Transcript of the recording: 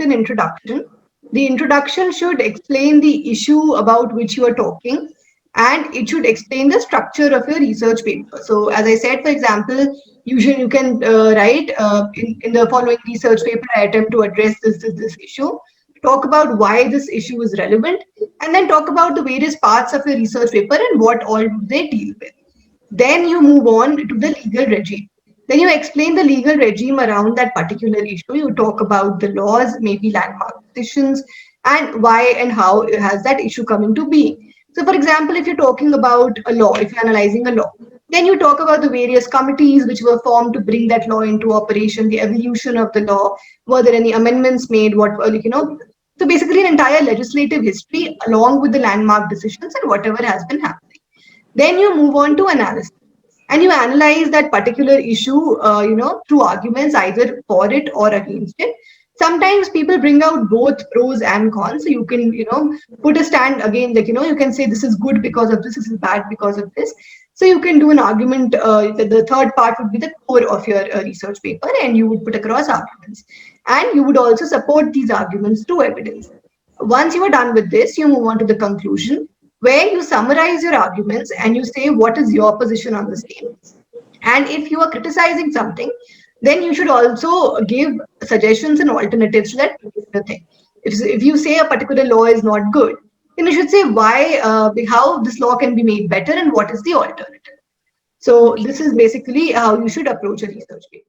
an introduction. The introduction should explain the issue about which you are talking, and it should explain the structure of your research paper. So as I said, for example, usually you can write in the following research paper, I attempt to address this issue, talk about why this issue is relevant, and then talk about the various parts of your research paper and what all do they deal with. Then you move on to the legal regime. Then you explain the legal regime around that particular issue. You talk about the laws, maybe landmark decisions, and why and how has that issue come into being. So, for example, if you're talking about a law, if you're analyzing a law, then you talk about the various committees which were formed to bring that law into operation, the evolution of the law, were there any amendments made, what were, so basically an entire legislative history along with the landmark decisions and whatever has been happening. Then you move on to analysis, and you analyze that particular issue, through arguments either for it or against it. Sometimes people bring out both pros and cons. So you can, put a stand again, like, you can say this is good because of this is bad because of this. So you can do an argument. The third part would be the core of your research paper, and you would put across arguments. And you would also support these arguments through evidence. Once you are done with this, you move on to the conclusion, where you summarize your arguments and you say what is your position on the same. And if you are criticizing something, then you should also give suggestions and alternatives to that particular thing. If you say a particular law is not good, then you should say why, how this law can be made better and what is the alternative. So this is basically how you should approach a research paper.